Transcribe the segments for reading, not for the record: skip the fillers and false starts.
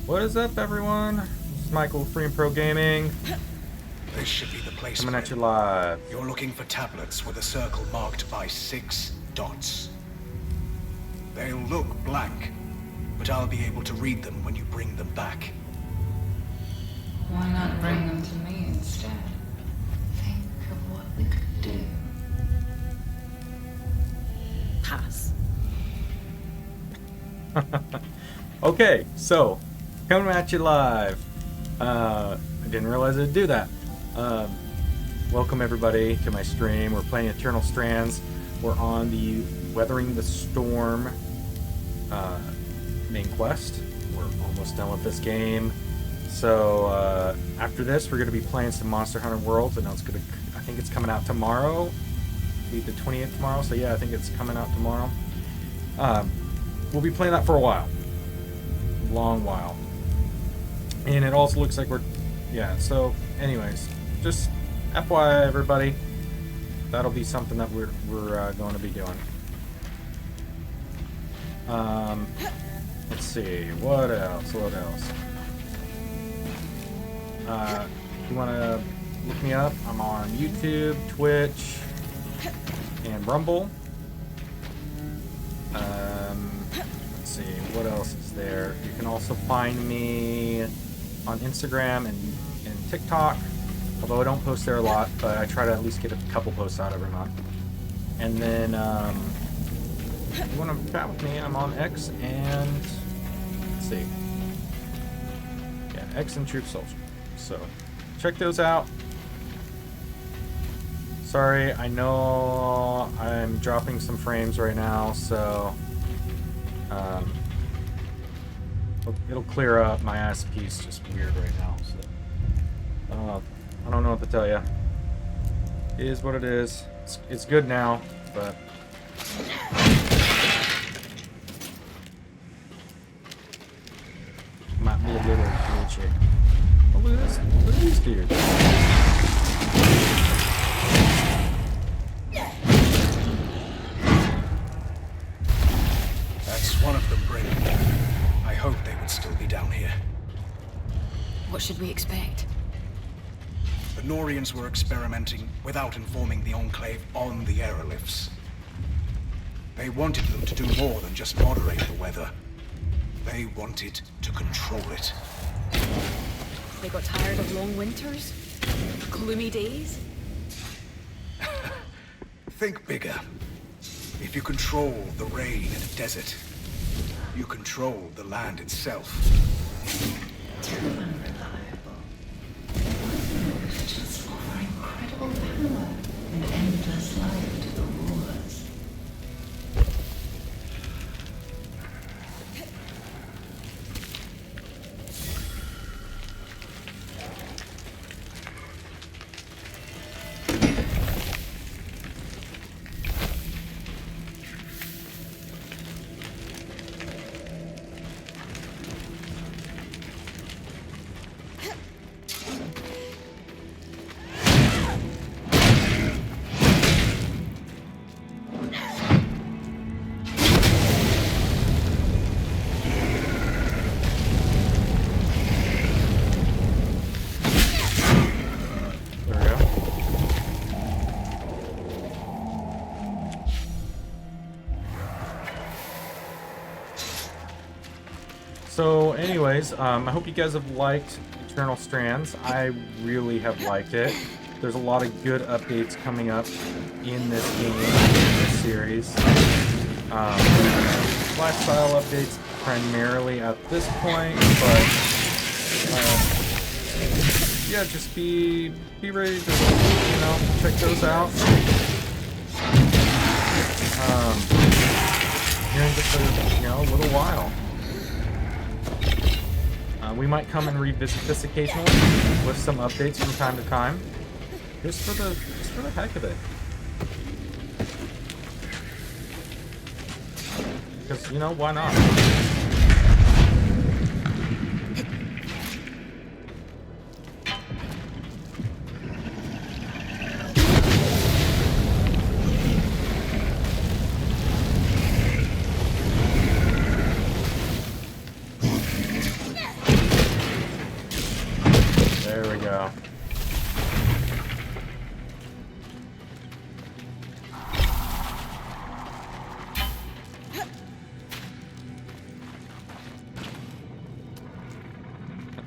What is up, everyone? This is Michael, Free and Pro Gaming. This should be the place. Coming at you live. You're looking for tablets with a circle marked by 6 dots. They'll look blank, but I'll be able to read them when you bring them back. Why not bring them to me instead? Think of what we could do. Pass. Okay, so coming at you live. I didn't realize I'd do that. Welcome everybody to my stream. We're playing Eternal Strands. We're on the Weathering the Storm main quest. We're almost done with this game. So after this, we're going to be playing some Monster Hunter Worlds. I think it's coming out tomorrow. Be the 28th tomorrow. So yeah, I think it's coming out tomorrow. We'll be playing that for a while. Long while. And it also looks like so anyways, just FYI everybody, that'll be something that we're going to be doing. Let's see, what else? If you want to look me up, I'm on YouTube, Twitch, and Rumble. Let's see, what else is there? You can also find me on Instagram and TikTok, although I don't post there a lot, but I try to at least get a couple posts out every month. And then, if you want to chat with me, I'm on X and, let's see, yeah, X and Truth Social. So, check those out. Sorry, I know I'm dropping some frames right now, so it'll clear up. My ISP's just weird right now, so I don't know what to tell you. It is what it is. It's good now, but might be a little glitchy. Oh, look at this! Look at these dudes. That's one of them, Bryn. I hope they would still be down here. What should we expect? The Norians were experimenting without informing the Enclave on the aerolifts. They wanted them to do more than just moderate the weather. They wanted to control it. They got tired of long winters? Gloomy days? Think bigger. If you control the rain in a desert, you control the land itself. Too unreliable. Just offer incredible power and endless life to the rulers. So anyways, I hope you guys have liked Eternal Strands. I really have liked it. There's a lot of good updates coming up in this game, in this series. Lifestyle updates primarily at this point, but yeah, just be ready to, check those out. Here in just a little while. We might come and revisit this occasionally with some updates from time to time, just for the heck of it. Because why not?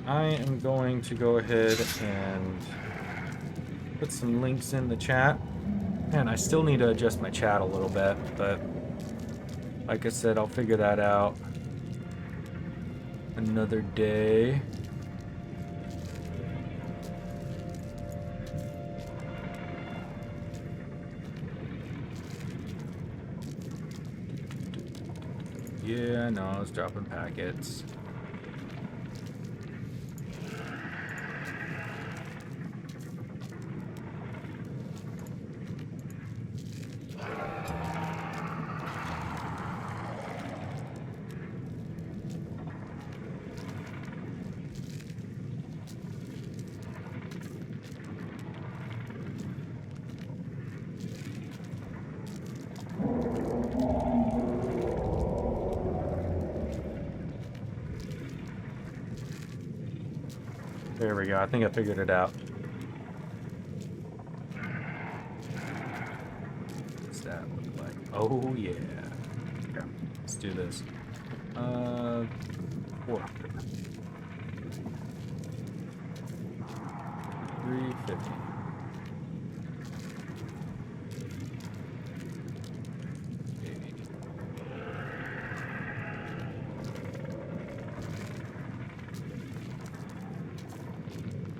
I am going to go ahead and put some links in the chat. Man, I still need to adjust my chat a little bit, but like I said, I'll figure that out another day. Yeah, no, I was dropping packets. There we go. I think I figured it out. What's that look like? Oh, yeah. Okay, let's do this. 400. 350.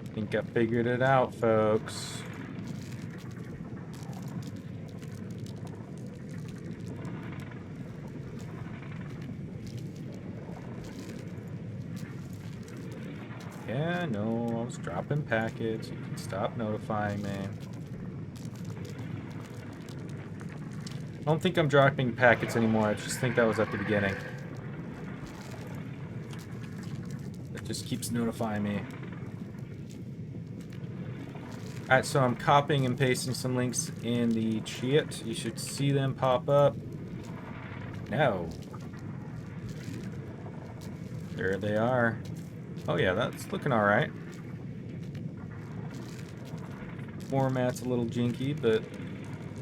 I think I figured it out, folks. Yeah, no, I was dropping packets. You can stop notifying me. I don't think I'm dropping packets anymore. I just think that was at the beginning. It just keeps notifying me. Alright, so I'm copying and pasting some links in the chat. You should see them pop up. No. There they are. Oh yeah, that's looking alright. Format's a little jinky, but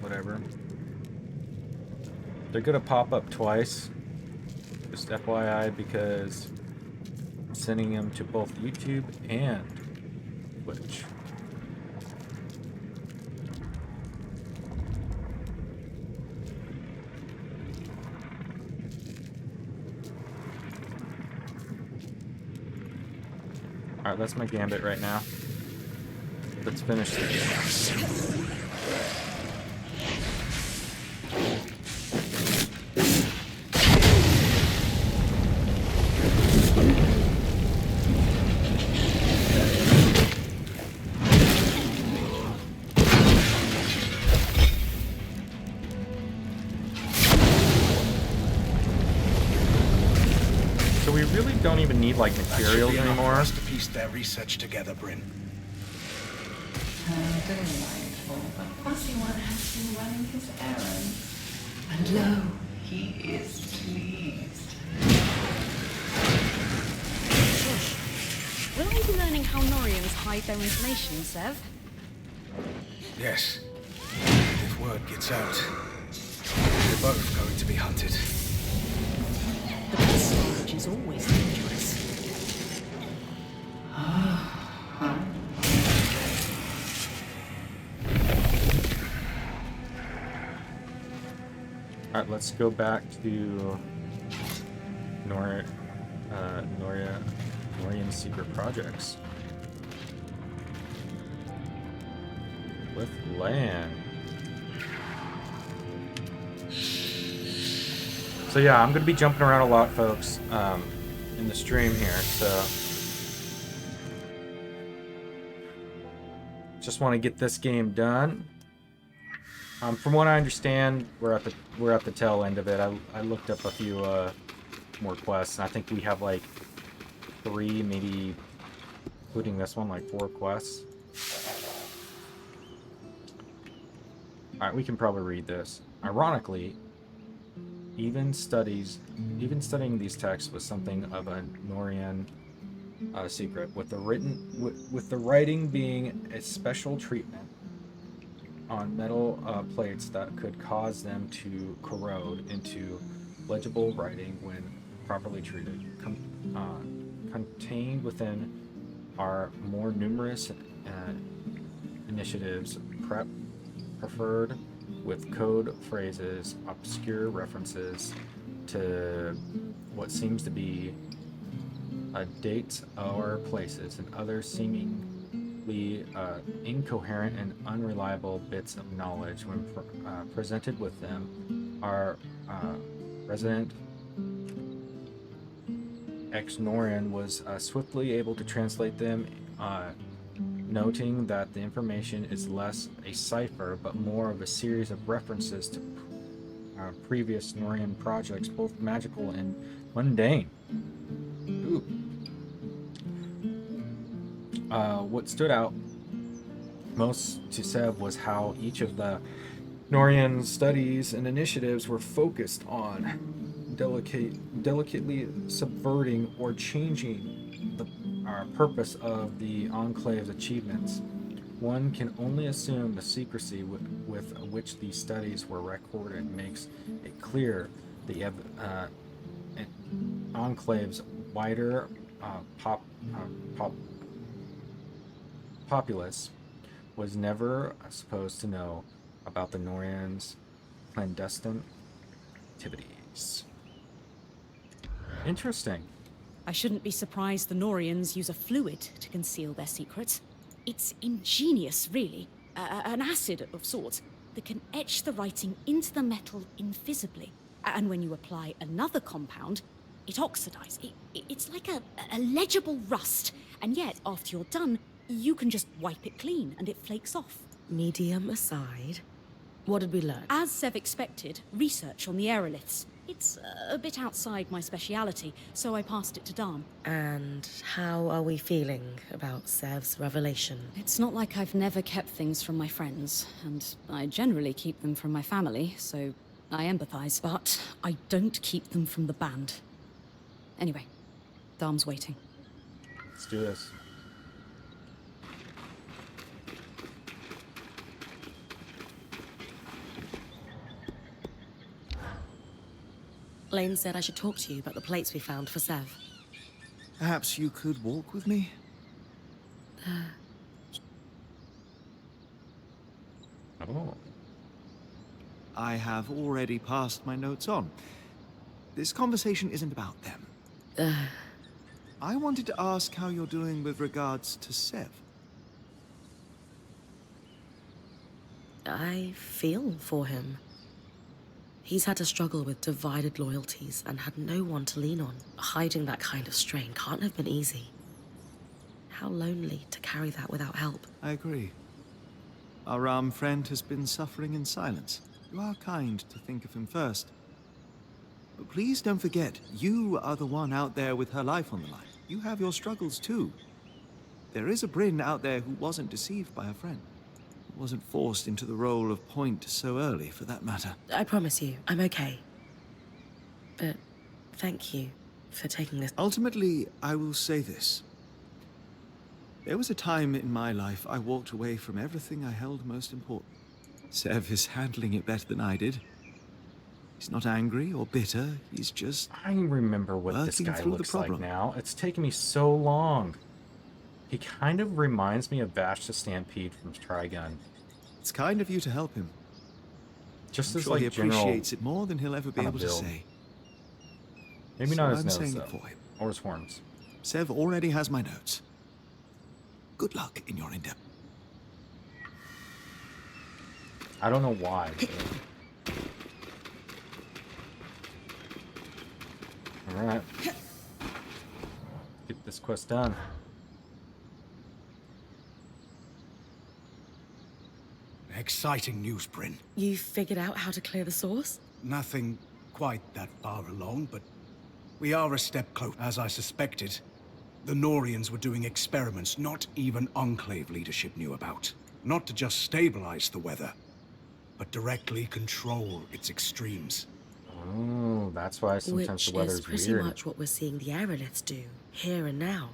whatever. They're gonna pop up twice. Just FYI, because I'm sending them to both YouTube and Twitch. Alright, that's my gambit right now. Let's finish the game. So we really don't even need like materials anymore. For us to piece their research together, Bryn. How delightful, but Fussy One has been running his errands. And lo, he is pleased. Will we be learning how Norians hide their information, Sev? Yes. If word gets out, we're both going to be hunted. The best storage is always dangerous. Alright, let's go back to Norian secret projects. With land. So yeah, I'm gonna be jumping around a lot, folks, in the stream here, so just want to get this game done. From what I understand, we're at the tail end of it. I looked up a few more quests, and I think we have like 3, maybe including this one, like 4 quests. Alright, we can probably read this. Ironically, even studying these texts was something of a Norian secret, with the writing being a special treatment on metal plates that could cause them to corrode into legible writing when properly treated. Contained within are more numerous initiatives preferred with code phrases, obscure references to what seems to be dates or places, and other seemingly incoherent and unreliable bits of knowledge when presented with them. Our resident ex-Norian was swiftly able to translate them, noting that the information is less a cipher but more of a series of references to previous Norian projects, both magical and mundane. Ooh. What stood out most to Sev was how each of the Norian studies and initiatives were focused on delicately subverting or changing the purpose of the Enclave's achievements. One can only assume the secrecy with which these studies were recorded makes it clear the Enclave's wider populace was never supposed to know about the Norians' clandestine activities. Interesting. I shouldn't be surprised the Norians use a fluid to conceal their secrets. It's ingenious, really. An acid of sorts that can etch the writing into the metal invisibly. And when you apply another compound, it oxidizes. It's like a legible rust. And yet, after you're done, you can just wipe it clean and it flakes off. Medium aside, what did we learn? As Sev expected, research on the aeroliths. It's a bit outside my speciality, so I passed it to Dam. And how are we feeling about Sev's revelation? It's not like I've never kept things from my friends, and I generally keep them from my family, so I empathize. But I don't keep them from the band. Anyway, Dam's waiting. Let's do this. Lane said I should talk to you about the plates we found for Sev. Perhaps you could walk with me? Oh. I have already passed my notes on. This conversation isn't about them. I wanted to ask how you're doing with regards to Sev. I feel for him. He's had to struggle with divided loyalties and had no one to lean on. Hiding that kind of strain can't have been easy. How lonely to carry that without help. I agree. Our friend has been suffering in silence. You are kind to think of him first. But please don't forget, you are the one out there with her life on the line. You have your struggles too. There is a Bryn out there who wasn't deceived by a friend. Wasn't forced into the role of point so early, for that matter. I promise you, I'm okay. But thank you for taking this. Ultimately, I will say this. There was a time in my life I walked away from everything I held most important. Sev is handling it better than I did. He's not angry or bitter, he's just... I remember what this guy looks like now. It's taken me so long. He kind of reminds me of Vash the Stampede from Trigun. It's kind of you to help him. Just I'm as sure like he general appreciates it more than he'll ever be kind of able to build. say. Maybe So not his I'm nose saying though, it for him. or his horns. Sev already has my notes. Good luck in your endeavor. I don't know why. All right, get this quest done. Exciting news, Bryn. You figured out how to clear the source? Nothing quite that far along, but we are a step close. As I suspected, the Norians were doing experiments not even Enclave leadership knew about. Not to just stabilize the weather, but directly control its extremes. Oh, that's why sometimes Which the weather's is pretty weird. much what we're seeing the aeroliths do, here and now.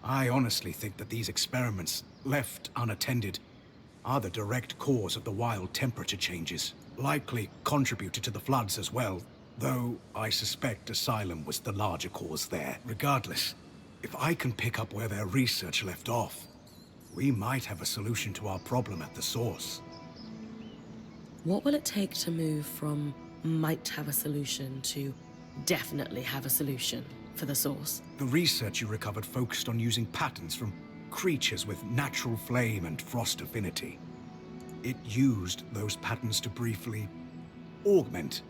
I honestly think that these experiments, left unattended, are the direct cause of the wild temperature changes. Likely contributed to the floods as well, though I suspect Asylum was the larger cause there. Regardless, If I can pick up where their research left off, we might have a solution to our problem at the source. What will it take to move from might have a solution to definitely have a solution for the source? The research you recovered focused on using patterns from creatures with natural flame and frost affinity. It used those patterns to briefly augment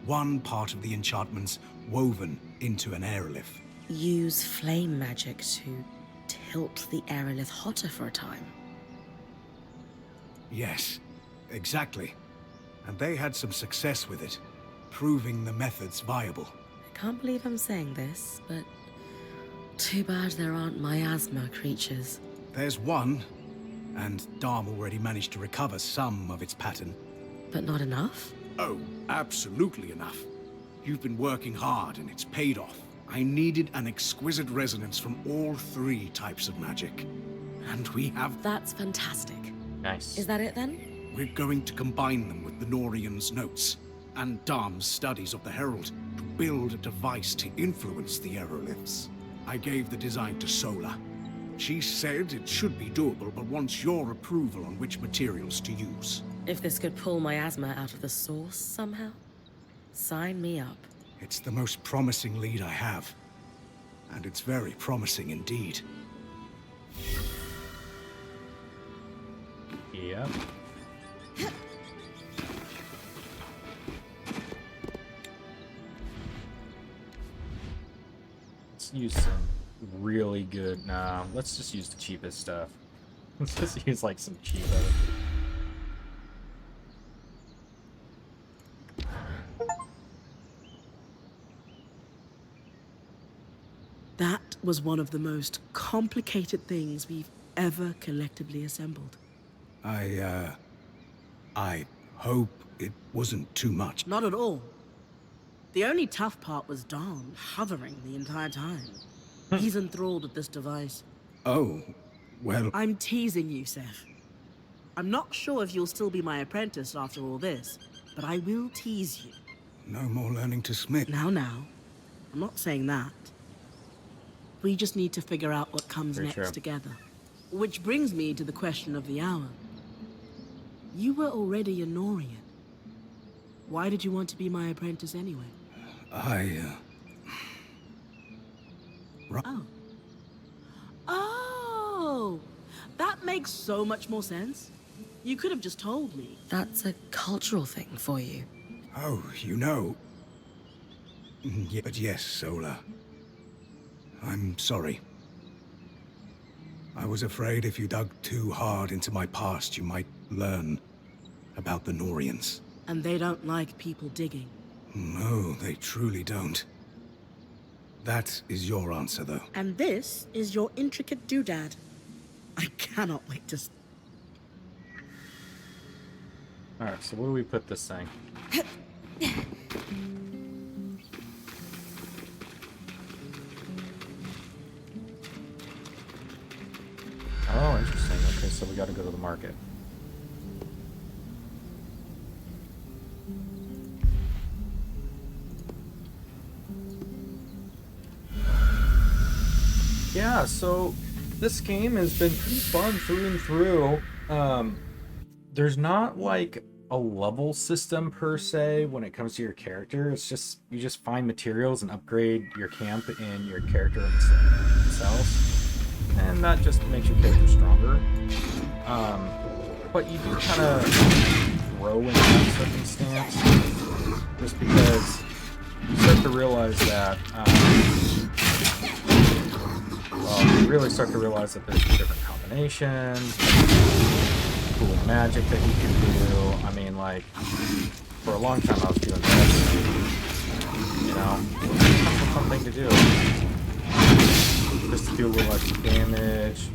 one part of the enchantments woven into an aerolith. Use flame magic to tilt the aerolith hotter for a time. Yes, exactly. And they had some success with it, proving the method's viable. I can't believe I'm saying this, but too bad there aren't miasma creatures. There's one, and Dharm already managed to recover some of its pattern. But not enough? Oh, absolutely enough. You've been working hard and it's paid off. I needed an exquisite resonance from all three types of magic. And we have... That's fantastic. Nice. Is that it then? We're going to combine them with the Norian's notes and Dharm's studies of the Herald to build a device to influence the aeroliths. I gave the design to Sola. She said it should be doable, but wants your approval on which materials to use. If this could pull miasma out of the source somehow, sign me up. It's the most promising lead I have. And it's very promising indeed. Yeah. Let's use some really good... Nah, let's just use the cheapest stuff. Let's just use, like, some cheapo. That was one of the most complicated things we've ever collectively assembled. I hope it wasn't too much. Not at all. The only tough part was Dom hovering the entire time. He's enthralled with this device. Oh, well... I'm teasing you, Seth. I'm not sure if you'll still be my apprentice after all this, but I will tease you. No more learning to smith. Now. I'm not saying that. We just need to figure out what comes Very next true. together. Which brings me to the question of the hour. You were already a Norian. Why did you want to be my apprentice anyway? Oh, that makes so much more sense. You could have just told me. That's a cultural thing for you. Oh, you know... Yeah, but yes, Sola. I'm sorry. I was afraid if you dug too hard into my past, you might learn about the Norians. And they don't like people digging. No, they truly don't. That is your answer, though. And this is your intricate doodad. I cannot wait to... Alright, so where do we put this thing? Oh, interesting. Okay, so we gotta go to the market. Yeah, so this game has been pretty fun through and through. There's not like a level system per se when it comes to your character. It's just you just find materials and upgrade your camp and your character themselves, and that just makes your character stronger. But you do kind of grow in that circumstance, just because you start to realize that. Well, you really start to realize that there's different combinations, cool magic that you can do. I mean, like, for a long time I was doing this, you know, it's kind of a fun thing to do. Just to do a little extra damage.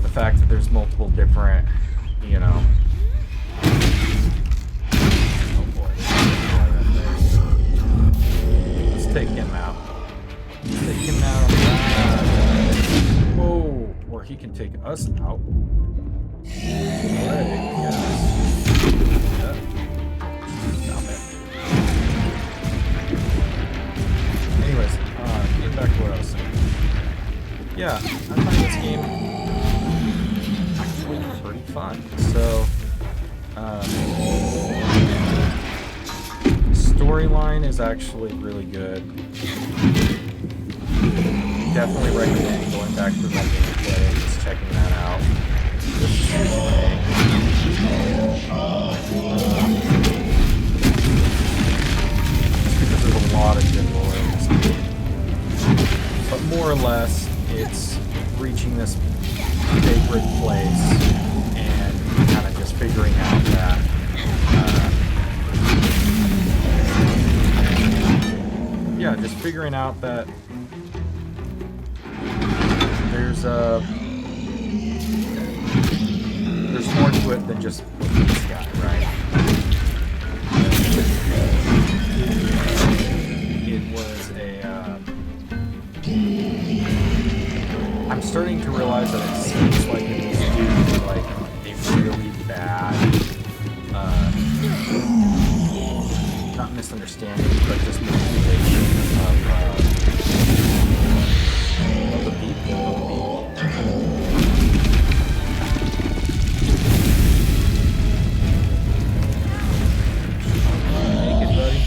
The fact that there's multiple different, you know... Oh boy. Let's take him out. Take him out. Whoa, or he can take us out. Alright, yes. Yep. Stop it. Anyways, getting back to what I was saying. yeah, I find this game actually pretty fun. So, storyline is actually really good. Definitely recommend going back through my gameplay and just checking that out. This is because there's a lot of good lore in this game. But more or less, it's reaching this sacred place and kind of just figuring out that yeah, just figuring out that there's more to it than just this guy, right? It was I'm starting to realize that it seems like it is due to like a really bad, not misunderstanding, but just manipulation of the people. Make it, buddy.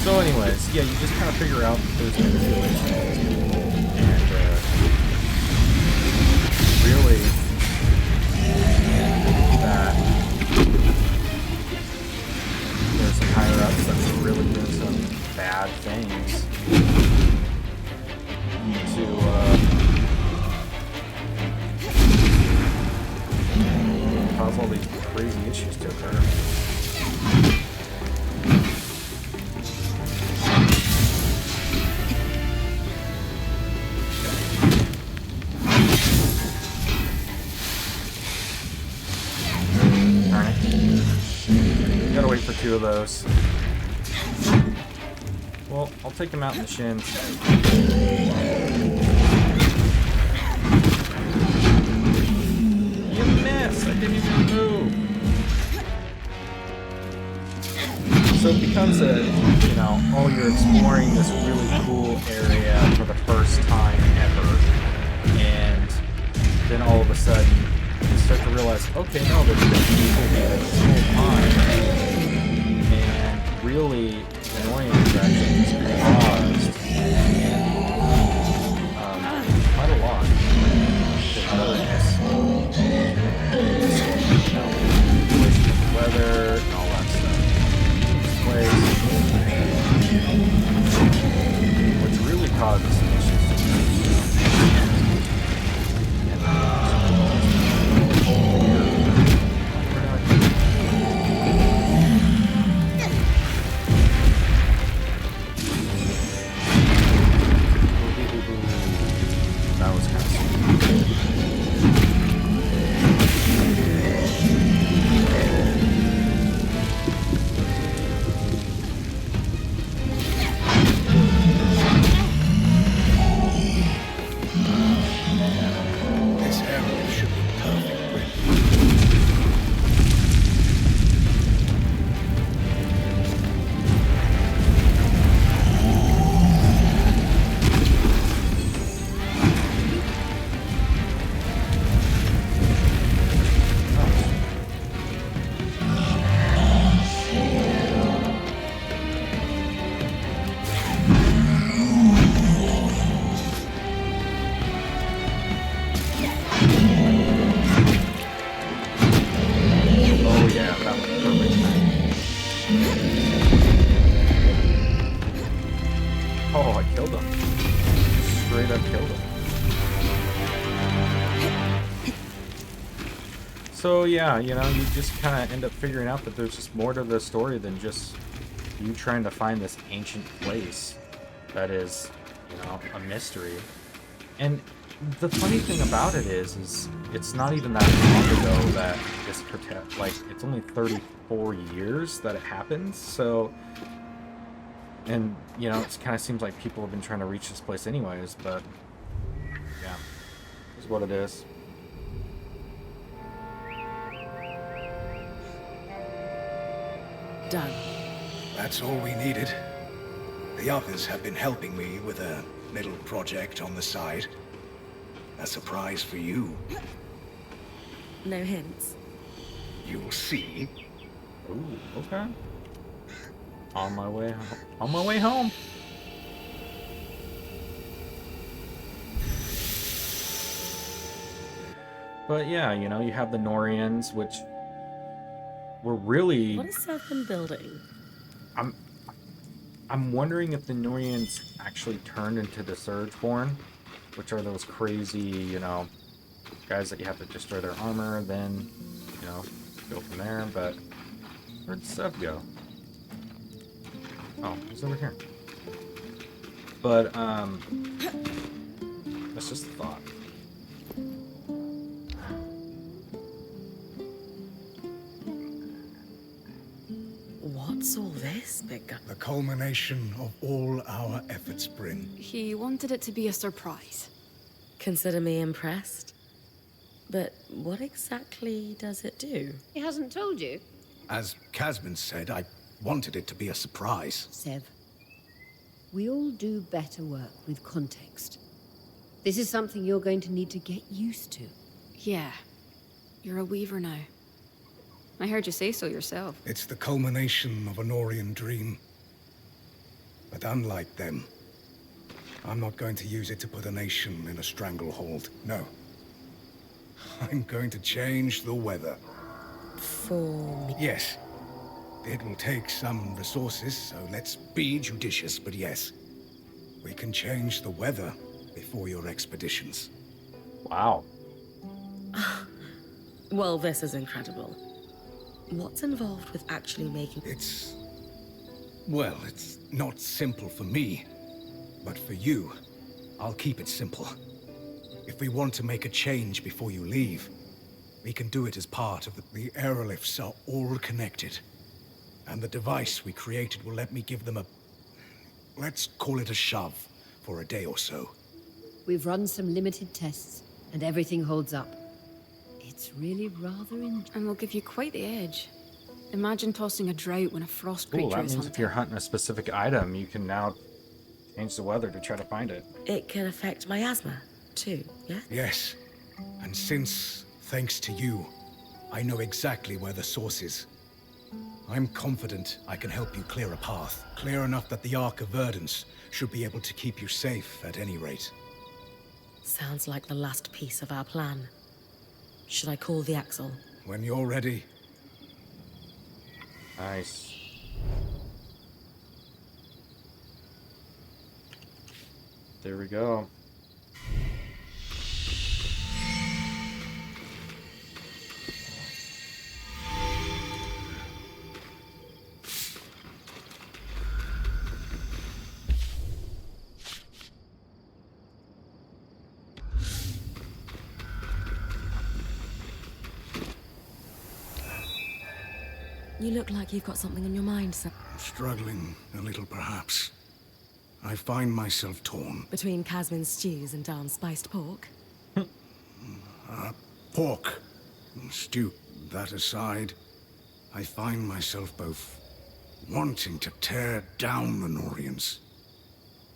So anyways, yeah, you just kind of figure out that there's manipulation of these people, and really that there's some higher-ups that are really doing some bad things to cause all these crazy issues to occur. Gotta wait for 2 of those. Well, I'll take him out in the shins. You missed! I didn't even move! So it becomes oh, you're exploring this really cool area for the first time ever. And then all of a sudden, you start to realize, okay, no, there's been people here this whole time. And really, the annoyance actually just caused quite a lot of otherness. Manipulation of the weather and all that stuff. This place, which really causes some issues to me. That was kind of This arrow should be perfect. Oh yeah, that was perfect. Oh, I killed him. Straight up killed him. So yeah, you just kind of end up figuring out that there's just more to the story than just you trying to find this ancient place that is, a mystery. And the funny thing about it is it's not even that long ago that this it's only 34 years that it happens, so And, you know, it kind of seems like people have been trying to reach this place anyways, but yeah, is what it is. Done. That's all we needed. The others have been helping me with a little project on the side. A surprise for you. No hints. You'll see. Ooh, okay. On my way home. But yeah, you know, you have the Norians, which were really... What is Seth been building? I'm wondering if the Norians actually turned into the Surgeborn, which are those crazy, you know, guys that you have to destroy their armor, then, you know, go from there. But where'd Seth go? Oh, he's over here. But, that's just a thought. What's all this, big guy? The culmination of all our efforts, Bryn. He wanted it to be a surprise. Consider me impressed. But what exactly does it do? He hasn't told you? As Casman said, I wanted it to be a surprise. Sev, we all do better work with context. This is something you're going to need to get used to. Yeah. You're a weaver now. I heard you say so yourself. It's the culmination of a Norian dream. But unlike them, I'm not going to use it to put a nation in a stranglehold. No. I'm going to change the weather. For me? Yes. It will take some resources, so let's be judicious, but yes. We can change the weather before your expeditions. Wow. Well, this is incredible. What's involved with actually making... Well, it's not simple for me, but for you, I'll keep it simple. If we want to make a change before you leave, we can do it as part of the aerolifts are all connected. And the device we created will let me give them let's call it a shove, for a day or so. We've run some limited tests, and everything holds up. It's really rather And will give you quite the edge. Imagine tossing a drought when a frost Cool, creature that is means hunted. if you're hunting a specific item, you can now change the weather to try to find it. It can affect my asthma, too, yeah? Yes. And since, thanks to you, I know exactly where the source is. I'm confident I can help you clear a path. Clear enough that the Ark of Verdance should be able to keep you safe at any rate. Sounds like the last piece of our plan. Should I call the Axle? When you're ready. Nice. There we go. You look like you've got something on your mind, sir. Struggling a little, perhaps. I find myself torn. Between Casman's stews and Darn's spiced pork? Pork. Stew. That aside, I find myself both wanting to tear down the Norians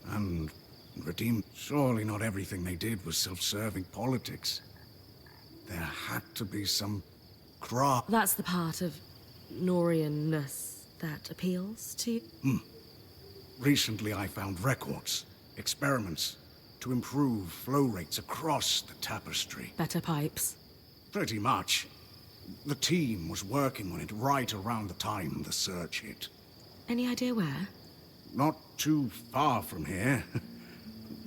and redeem. Surely not everything they did was self-serving politics. There had to be some craft. That's the part of Norian-ness that appeals to you? Recently I found records, experiments, to improve flow rates across the tapestry. Better pipes. Pretty much. The team was working on it right around the time the surge hit. Any idea where? Not too far from here.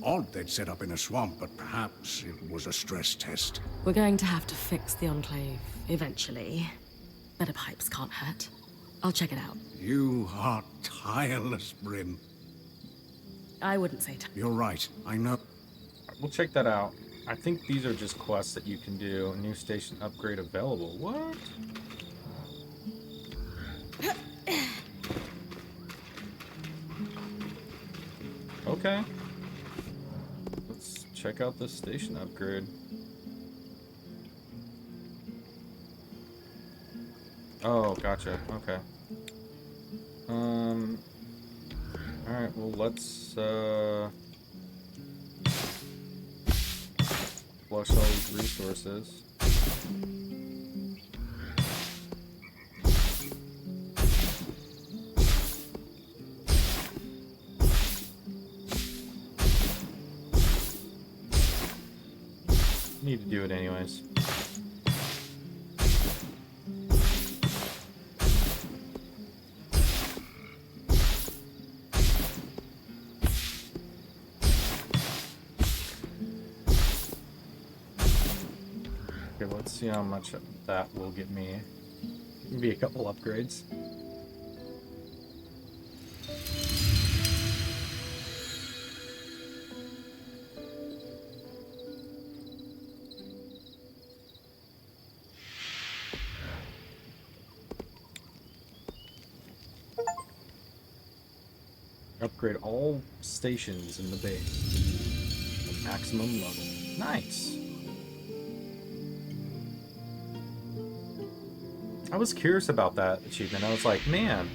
Odd they'd set up in a swamp, but perhaps it was a stress test. We're going to have to fix the Enclave eventually. Better pipes can't hurt. I'll check it out. You are tireless, Bryn. I wouldn't say You're right, I know. We'll check that out. I think these are just quests that you can do. New station upgrade available. What? Okay. Let's check out this station upgrade. Oh, gotcha. Okay. Alright, well, let's, flush all these resources. Need to do it anyways. Okay, let's see how much that will get me. Maybe a couple upgrades. Upgrade all stations in the base to maximum level. Nice. I was curious about that achievement. I was like, man,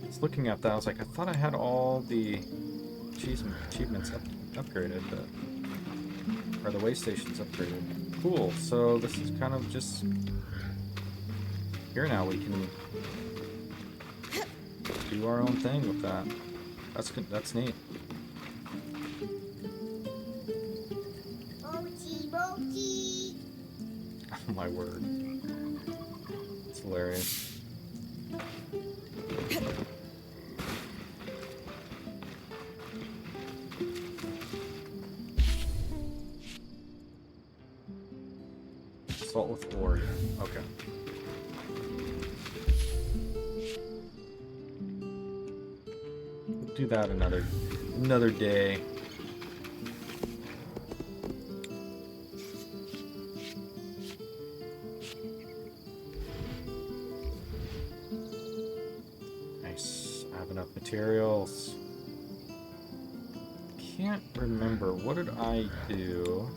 I was looking at that. I was like, I thought I had all the achievements upgraded, or the way stations upgraded. Cool. So this is kind of just here now. We can do our own thing with that. That's good. That's neat. Oh my word. It's hilarious. Salt with ore. Okay. We'll do that another day. Nice. I have enough materials. Can't remember. What did I do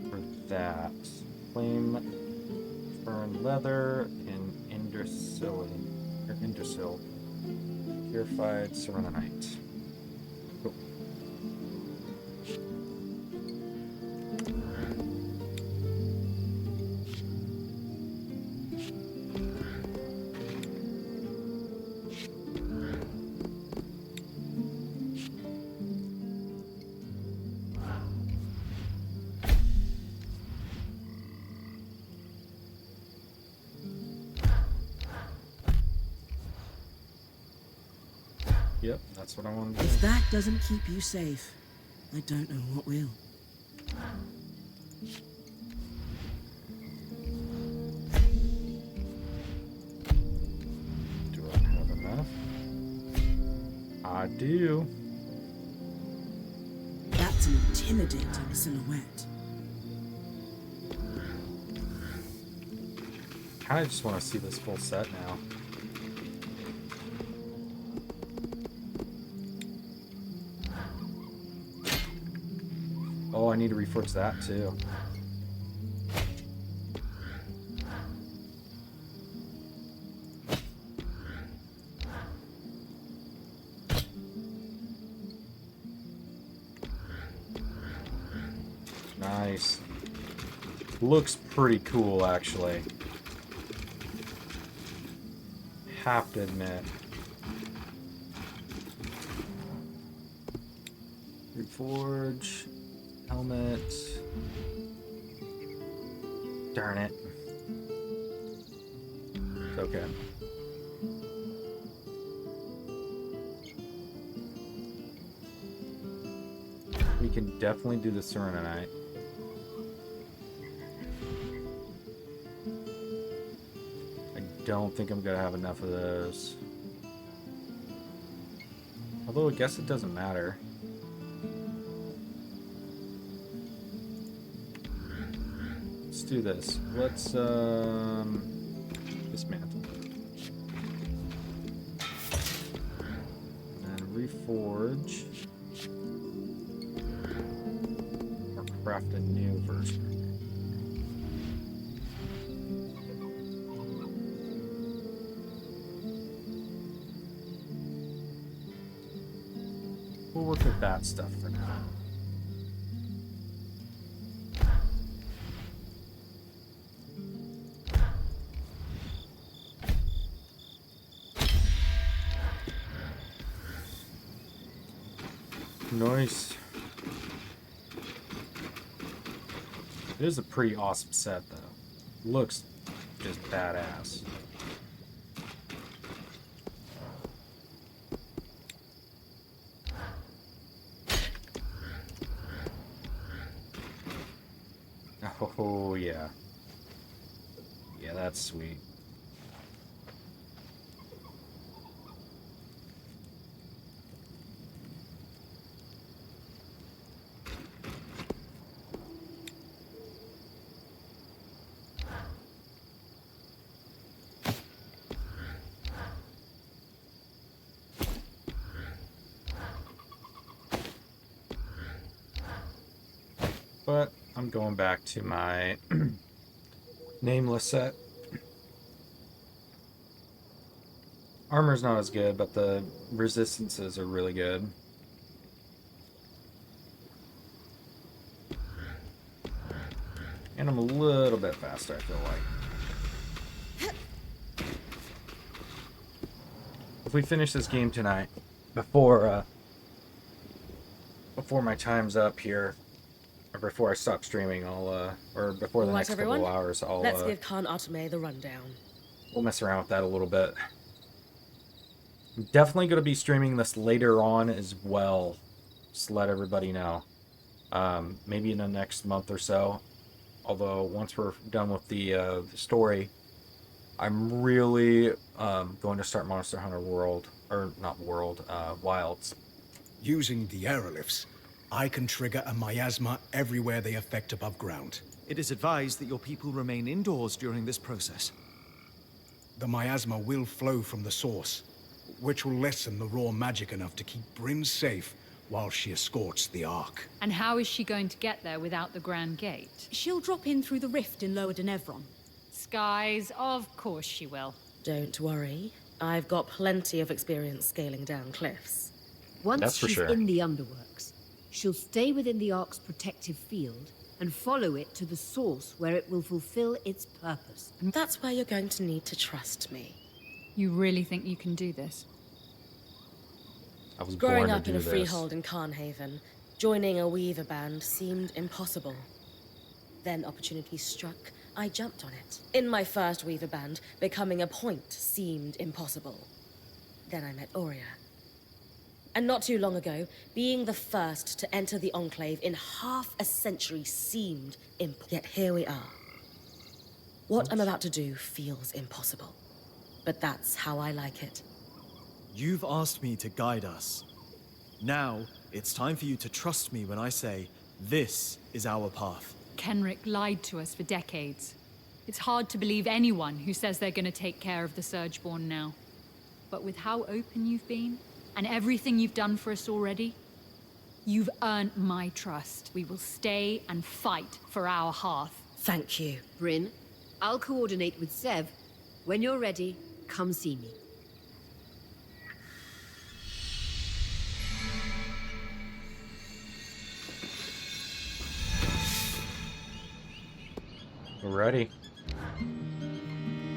for that? Flame, fern leather, and Indersil. Purified serenite. Cool. Yep, that's what I want to do. If that doesn't keep you safe, I don't know what will. Do I have enough? I do. That's an intimidating silhouette. I just want to see this full set now. Oh, I need to reforge that too. Nice. Looks pretty cool, actually. Have to admit. Reforge. Helmet. Darn it. It's okay. We can definitely do the serenite. I don't think I'm gonna have enough of those. Although I guess it doesn't matter. Do this. Let's dismantle and reforge. forge or craft a new version. We'll work with that stuff for now. Nice. It is a pretty awesome set, though. Looks just badass. Oh, yeah. Yeah, that's sweet. But I'm going back to my nameless set. Armor's not as good, but the resistances are really good. And I'm a little bit faster, I feel like. If we finish this game tonight, before my time's up here, or before I stop streaming, I'll or before the next couple of hours, Let's give Khan Atame the rundown. We'll mess around with that a little bit. I'm definitely going to be streaming this later on as well, just to let everybody know. Maybe in the next month or so. Although once we're done with the story, I'm really going to start Monster Hunter World, or not World, Wilds. Using the aerolifts, I can trigger a miasma everywhere they affect above ground. It is advised that your people remain indoors during this process. The miasma will flow from the source, which will lessen the raw magic enough to keep Bryn safe while she escorts the Ark. And how is she going to get there without the Grand Gate? She'll drop in through the rift in Lower Denevron. Skies, of course she will. Don't worry. I've got plenty of experience scaling down cliffs. Once That's for she's sure. in the underworks, she'll stay within the Ark's protective field and follow it to the source where it will fulfill its purpose. And that's where you're going to need to trust me. You really think you can do this? I was Growing born up to in do a this. freehold in Carnhaven, joining a weaver band seemed impossible. Then opportunity struck. I jumped on it. In my first weaver band, becoming a point seemed impossible. Then I met Aurea. And not too long ago, being the first to enter the Enclave in half a century seemed Yet here we are. What I'm about to do feels impossible. But that's how I like it. You've asked me to guide us. Now, it's time for you to trust me when I say, this is our path. Kenrick lied to us for decades. It's hard to believe anyone who says they're going to take care of the Surgeborn now. But with how open you've been, and everything you've done for us already, you've earned my trust. We will stay and fight for our hearth. Thank you. Bryn, I'll coordinate with Zev. When you're ready, come see me. We're ready.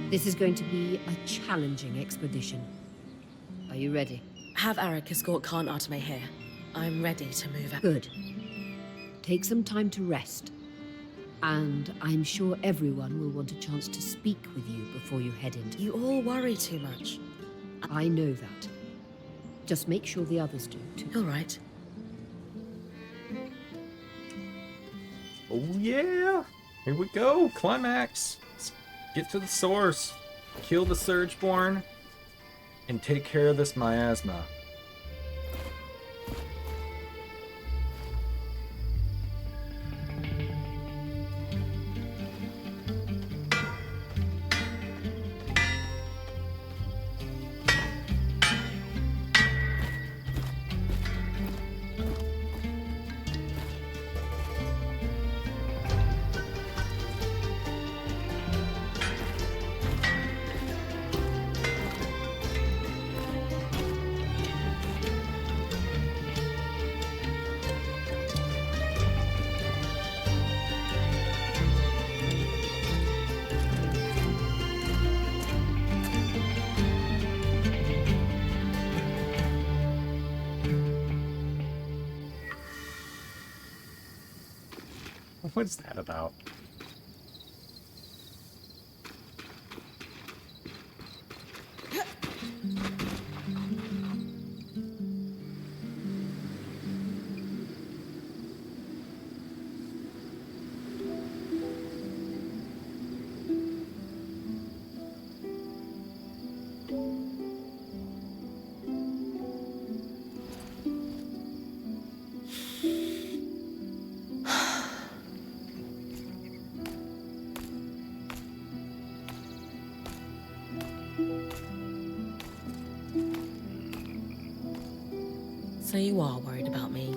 This is going to be a challenging expedition. Are you ready? Have Arik escort Khan Atame here. I'm ready to move out. Good. Take some time to rest. And I'm sure everyone will want a chance to speak with you before you head into... You all worry too much. I know that. Just make sure the others do, too. All right. Oh yeah! Here we go! Climax! Let's get to the source. Kill the Surgeborn. And take care of this miasma. What's that about? So you are worried about me?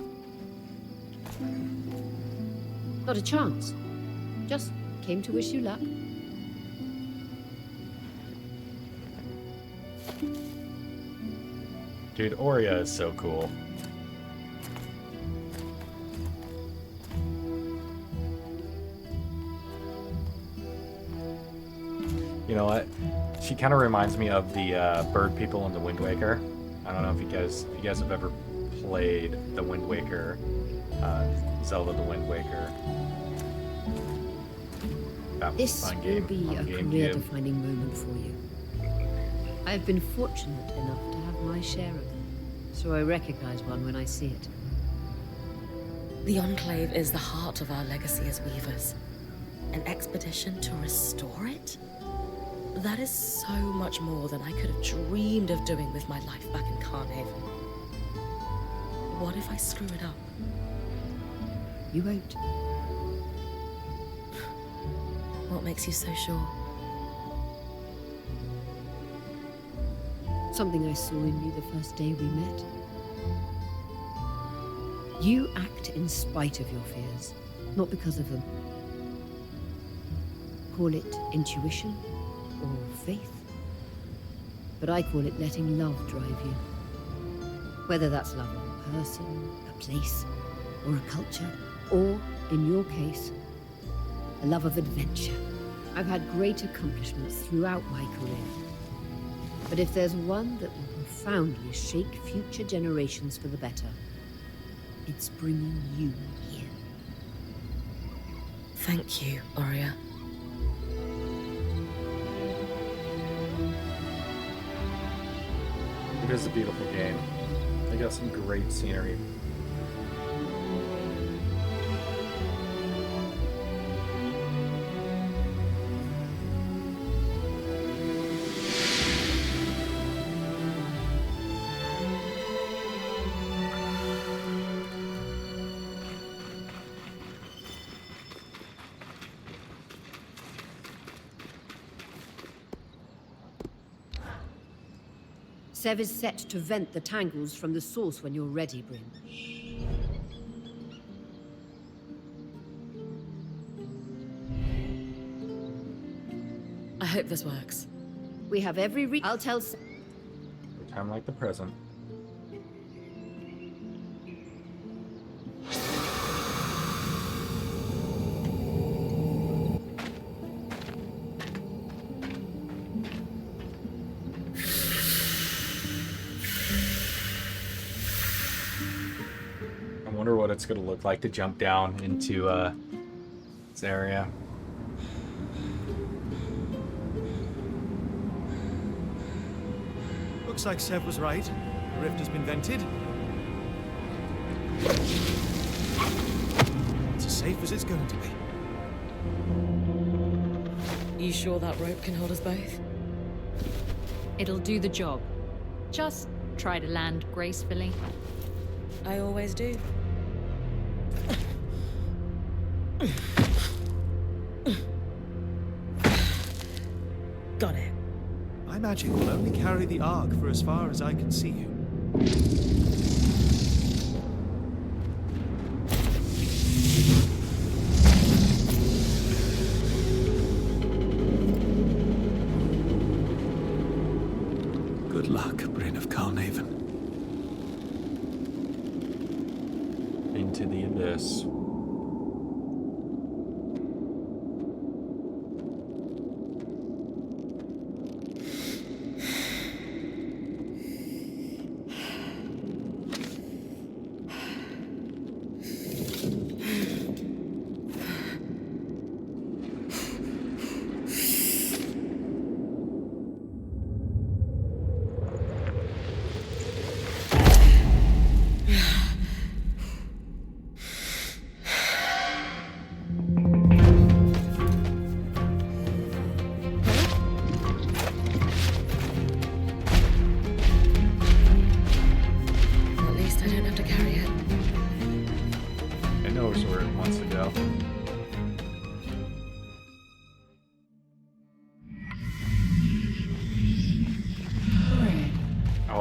Not a chance. Just came to wish you luck. Dude, Aurea is so cool. You know what? She kind of reminds me of the bird people in the Wind Waker. I don't know if you guys have ever played the Wind Waker, Zelda the Wind Waker. That was This a fun will game be on a the GameCube. career-defining moment for you. I have been fortunate enough to have my share of them, so I recognize one when I see it. The Enclave is the heart of our legacy as weavers. An expedition to restore it? That is so much more than I could have dreamed of doing with my life back in Carnhaven. What if I screw it up? You won't. What makes you so sure? Something I saw in you the first day we met. You act in spite of your fears, not because of them. Call it intuition or faith, but I call it letting love drive you. Whether that's love of a person, a place, or a culture, or, in your case, a love of adventure. I've had great accomplishments throughout my career, but if there's one that will profoundly shake future generations for the better, it's bringing you here. Thank you, Aurea. It is a beautiful game. They got some great scenery. Sev is set to vent the tangles from the source when you're ready, Bryn. I hope this works. We have every I'll tell A time like the present. I wonder what it's going to look like to jump down into this area. Looks like Sev was right. The rift has been vented. It's as safe as it's going to be. You sure that rope can hold us both? It'll do the job. Just try to land gracefully. I always do. Got it. My magic will only carry the arc for as far as I can see you. Good luck, Bryn of Carnhaven. Into the abyss.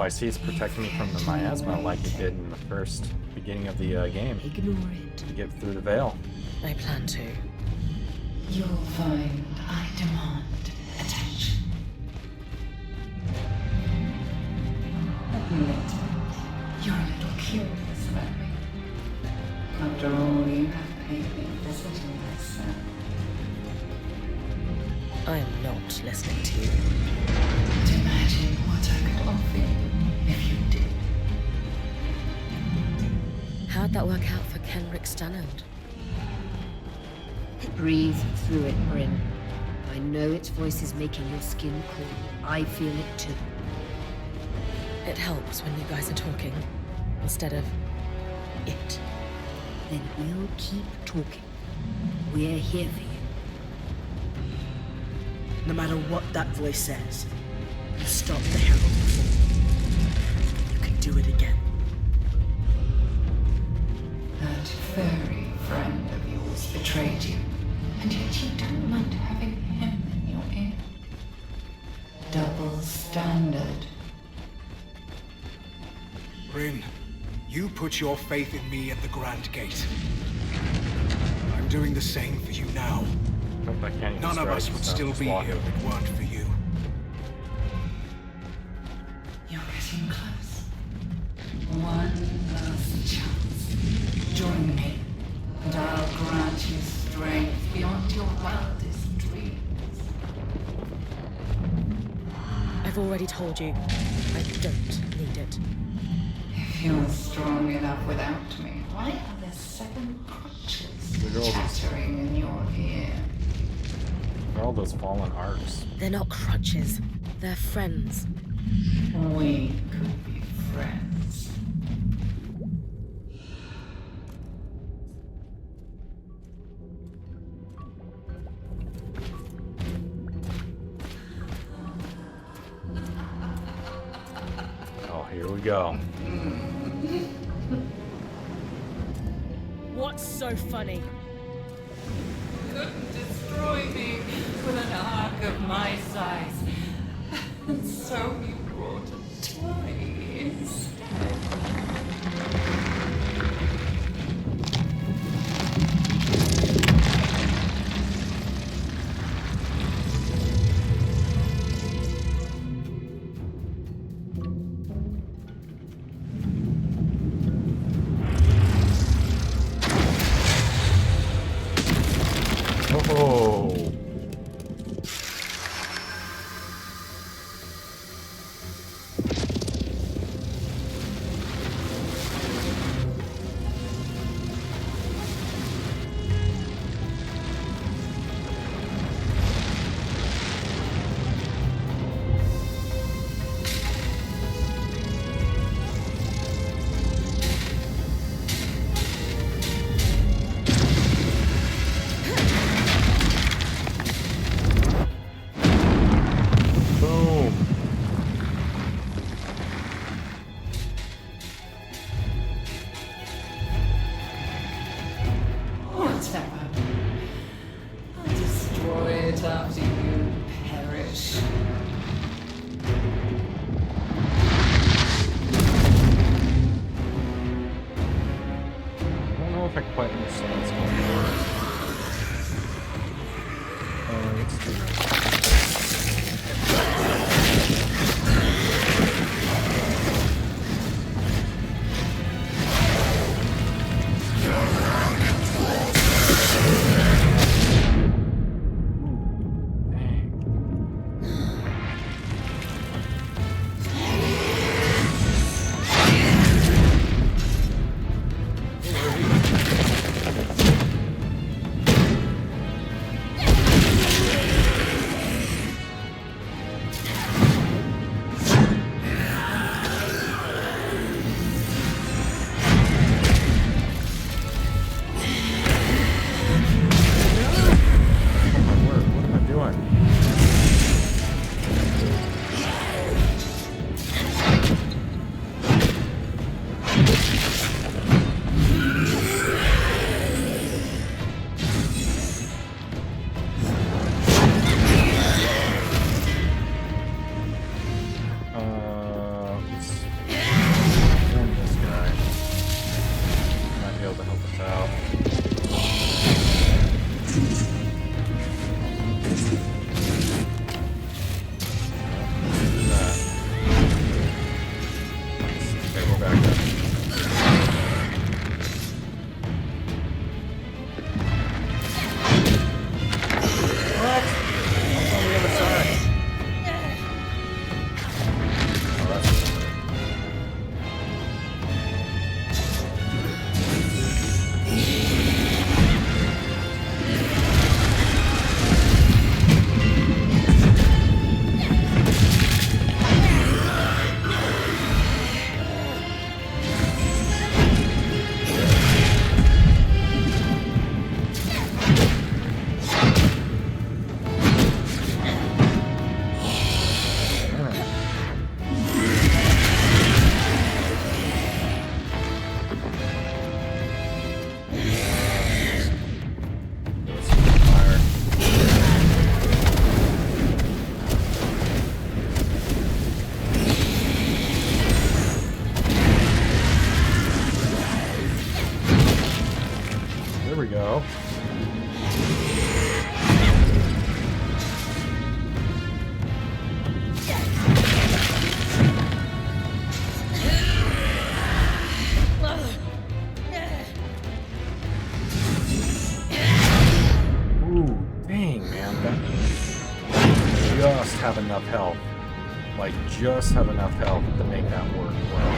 I see it's protecting me from the miasma like it did in the first beginning of the game. Ignore it. To get through the veil. I plan to. You'll find I demand attention. Admit it. You're a little curious about me. After all, you have paid me a visit in my cell. I'm not listening to you. But imagine what I could offer you if you did. How'd that work out for Kenrick Stanhope? Breathe through it, Bryn. I know its voice is making your skin crawl. I feel it too. It helps when you guys are talking, instead of it. Then we'll keep talking. We're here for you. No matter what that voice says, you stop the Herald before. You can do it again. That furry friend of yours betrayed you, and yet you don't mind having him in your ear. Double standard. Bryn, you put your faith in me at the Grand Gate. I'm doing the same for you now. I can't even None of strike, us would so still just be walk here it. if it weren't for you. You're getting close. One last chance. Join me, and I'll grant you strength beyond your wildest dreams. I've already told you, I don't need it. If you're strong enough without me, why are there 7 crutches Look at all these- chattering in your ear? All those fallen arcs. They're not crutches, they're friends. We could be friends. Oh, here we go. What's so funny? Couldn't destroy me with an arc of my size. And so he brought a toy instead. Oh. Boom. Whatever. I'll destroy it after you perish. I don't know if I quite understand what's going on. Let's do it. have enough health. Like, just have enough health to make that work well.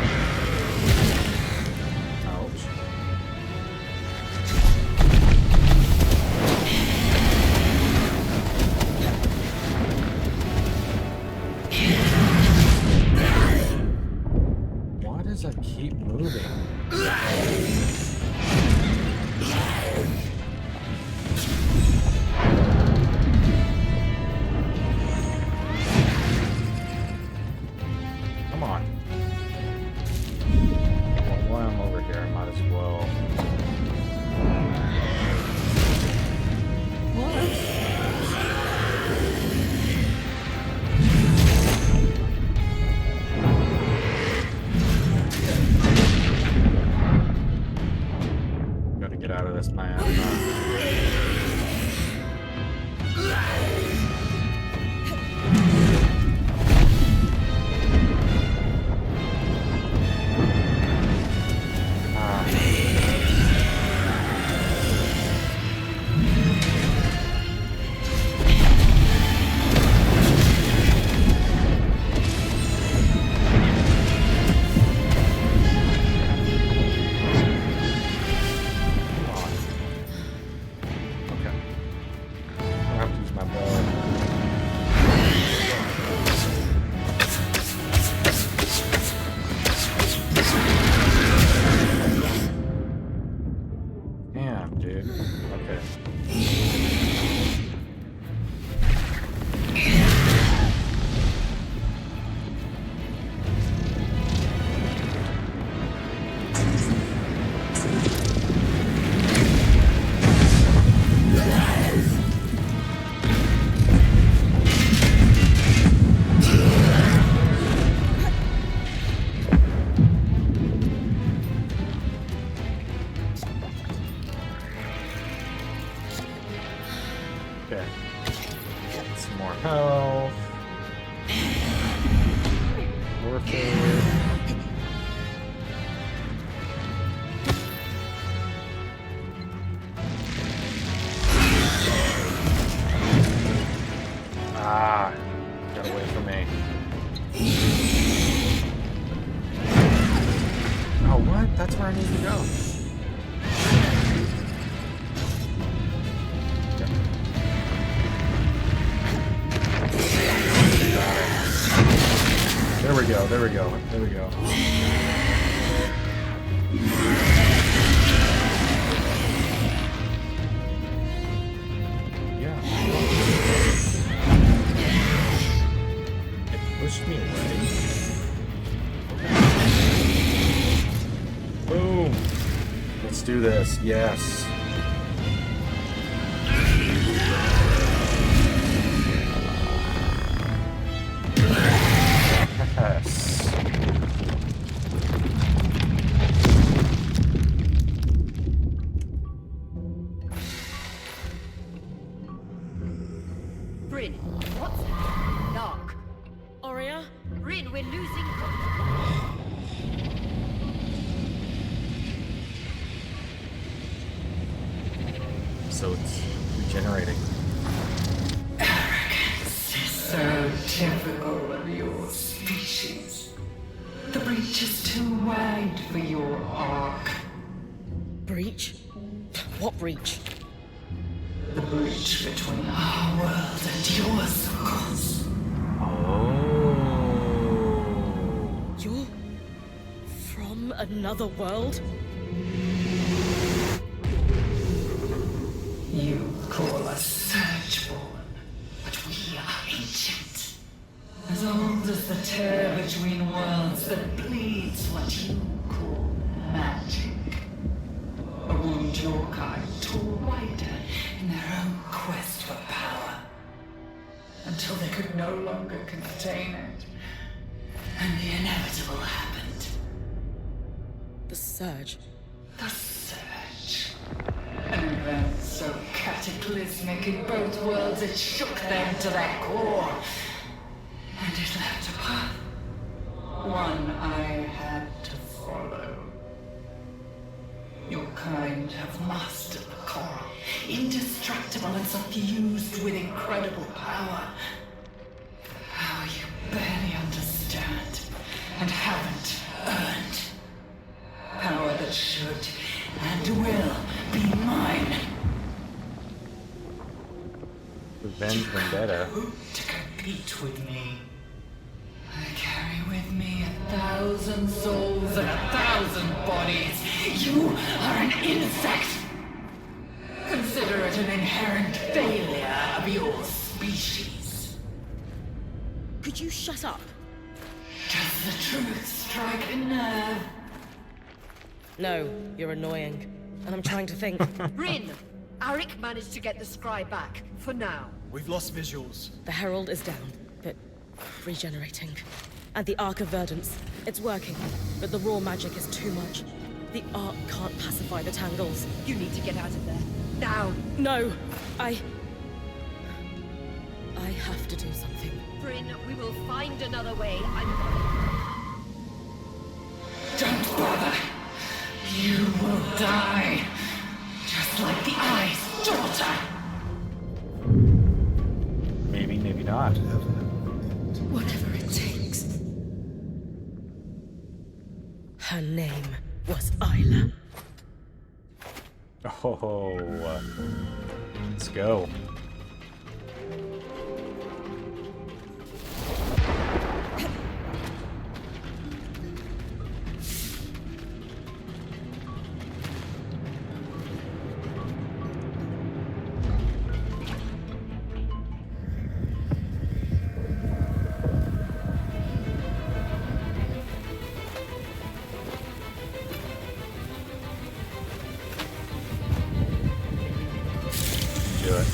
Ouch. Why does it keep moving? Come on. Well, while I'm over here, I might as well. Gotta get out of this, man. Damn, dude. Okay. Okay. Some more health. Worth it. Ah, got away from me. Oh, what? That's where I need to go. There we go, there we go, there we go. Yeah. It pushed me away. Boom! Let's do this, yes. Yes. Bryn, what's dark? Aurea? Bryn, we're losing. So it's regenerating. Arrogance is so typical of your species. The breach is too wide for your arc. Breach? What breach? The breach between our world and yours, of course. Oh. You're from another world? You call us Surgeborn, but we are ancient. As old as the tear between worlds that bleeds what you call magic. A wound your kind tore wider in their own quest for power. Until they could no longer contain it. And the inevitable happened. The Surge. The Surge. An event so cataclysmic in both worlds it shook them to their core. And it left a path. One I had to follow. Your kind have mastered the coral, indestructible and suffused with incredible power. haven't earned. Power that should and will be mine. Revenge Vendetta. To compete with me. I carry with me 1,000 souls and 1,000 bodies. You are an insect. Consider it an inherent failure of your species. Could you shut up? Does the truth strike a nerve? No, you're annoying. And I'm trying to think. Bryn! Arik managed to get the scry back, for now. We've lost visuals. The Herald is down, but regenerating. And the Arc of Verdance, it's working, but the raw magic is too much. The Arc can't pacify the tangles. You need to get out of there. Now! No! I have to do something. Bryn, we will find another way. Don't bother. You will die. Just like the Eye's daughter. Maybe, maybe not. Whatever it takes. Her name was Isla. Oh, let's go. Do it.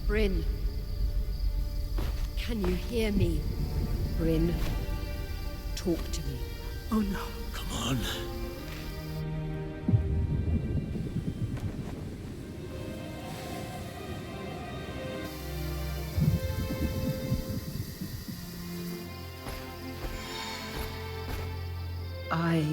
Bryn. Can you hear me? Bryn, talk to me. Oh no. Come on. I